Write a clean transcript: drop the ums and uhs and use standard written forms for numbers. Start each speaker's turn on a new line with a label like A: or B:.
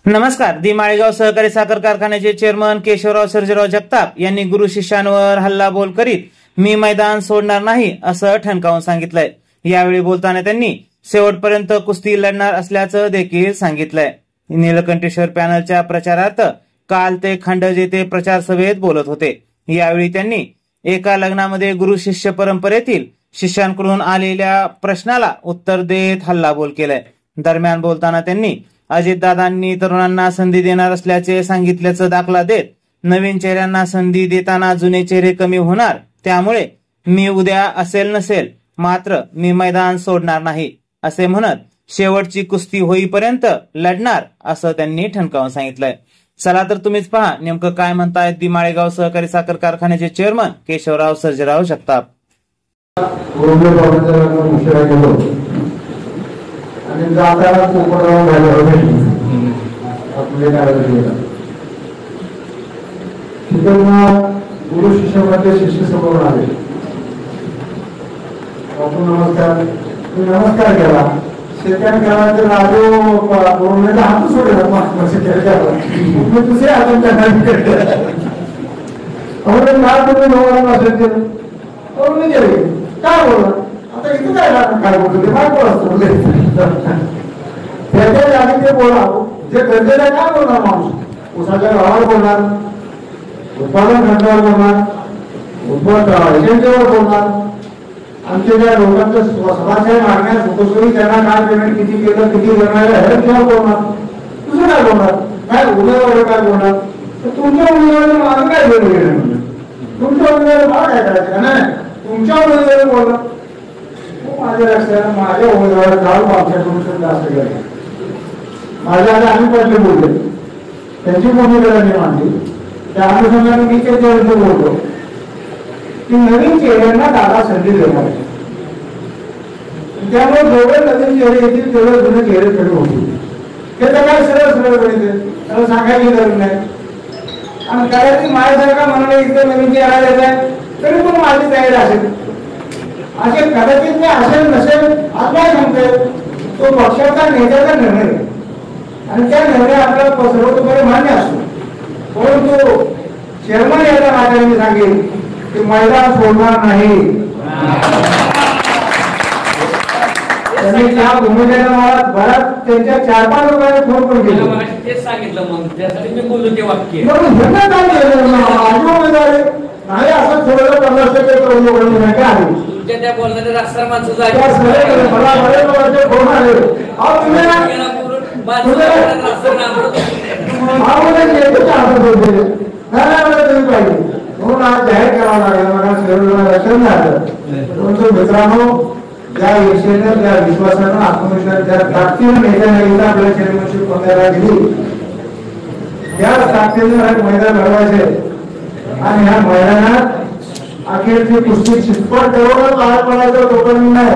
A: नमस्कार. माळेगाव सहकारी साखर कारखान्याचे चेअरमन केशवराव सर्जेराव जगताप यांनी गुरु शिष्यांवर हल्लाबोल करीत मी मैदान सोडणार नाही असं ठणकावून सांगितलंय. यावेळी बोलताना त्यांनी शेवटपर्यंत कुस्ती लढणार असल्याचं देखील सांगितलंय. नीलकंठेश्वर पॅनलच्या प्रचारार्थ काल ते खंडज येथे प्रचार सभेत बोलत होते. यावेळी त्यांनी एका लग्नामध्ये गुरु शिष्य परंपरेतील शिष्यांकडून आलेल्या प्रश्नाला उत्तर देत हल्लाबोल केलाय. दरम्यान बोलताना त्यांनी अजितदादांनी तरुणांना संधी देणार असल्याचे सांगितल्याचा दाखला देत नवीन चेहऱ्यांना संधी देताना जुने चेहरे कमी होणार, त्यामुळे मी उद्या असेल नसेल मात्र मी मैदान सोडणार नाही असे म्हणत शेवटची कुस्ती होईपर्यंत लढणार असं त्यांनी ठणकावून सांगितलंय. चला तर तुम्हीच पहा नेमकं काय म्हणतायत माळेगाव सहकारी साखर कारखान्याचे चेअरमन केशवराव सर्जेराव जगताप.
B: आणि जाताना कोकणावर झाले होते आपले गुरु शिष्यामध्ये शिष्य समोर आले. नमस्कार नमस्कार केला. सेकंड केला तर राजू कोरोनाचा हात सोडला. दुसरे हातून काय बोलला आता इथं काय बोलतो ते काय बोलत त्याच्या जागी ते बोला जे गरजेला काय बोलणार माणूस. उसाच्या भावावर बोलणार, उत्पादन खर्चावर बोलणार, एजंटवर बोलणार, आमच्या ज्या लोकांचं स्वतःच्या मागण्या सुखसोयी त्यांना काय पेमेंट किती केलं किती करणार ह्याच्यावर बोलणार. तुझं काय बोलणार, काय उमेदवार काय बोलणार. तर तुमच्या उमेदवाराचं माझं काय वेगळं, तुमच्या उमेदवार मला काय करायचं नाही, तुमच्या उमेदवार बोलणार. माझ्या लक्षात माझ्या उमेदवार काल आमच्याकडून जास्त गेले. माझ्या आता आम्ही पडले बोलले त्यांची भूमिका मांडली. त्या अनुषंगाने मी त्याच्याविषयी बोलतो की नवीन चेहऱ्यांना दादा संधी देणार. त्यामुळे जेवढे नवीन चेहरे येतील तेवढे जुने चेहरे कमी होतील. हे तर काय सरळ सरळ गणित त्याला सांगायची गरज नाही. आणि करायची माझ्यासारखा म्हणाले इथे नवीन चेहरा देत आहे तरी पण माझी तयारी असेल. असे कदाचित मी असेल नसेल आज काय सांगतोय, तो पक्षाचा नेत्याचा निर्णय आणि त्या निर्णय आपल्याला सर्वतोपरी मान्य असतो. परंतु चेअरमन याच्या नात्याने मी सांगेन की मैदान सोडणार नाही. त्यांनी त्या भूमिकेला मला बराच त्यांच्या 4-5 लोकांनी फोन पण केला.
C: तेच सांगितलं मग त्यासाठी मी बोललो ते वाक्य
B: नाही असं थोडं 50% करून काय आहे
C: त्या बोलणारे रास्ता माणसं
B: म्हणून आज जाहीर करावं लागेल. मला लक्षात झालं. परंतु मित्रांनो ज्या विषयानं ज्या विश्वासानं आत्मविश्वास ज्या ताकदीनं नेत्याने आपल्या चेअरमनशिप पदाला दिली त्या ताकदीनं मैदान लढवायचे आणि ह्या मैदानात अखेरची कुस्ती चितपट तेवढं पार पडायचं तोपर्यंत नाही.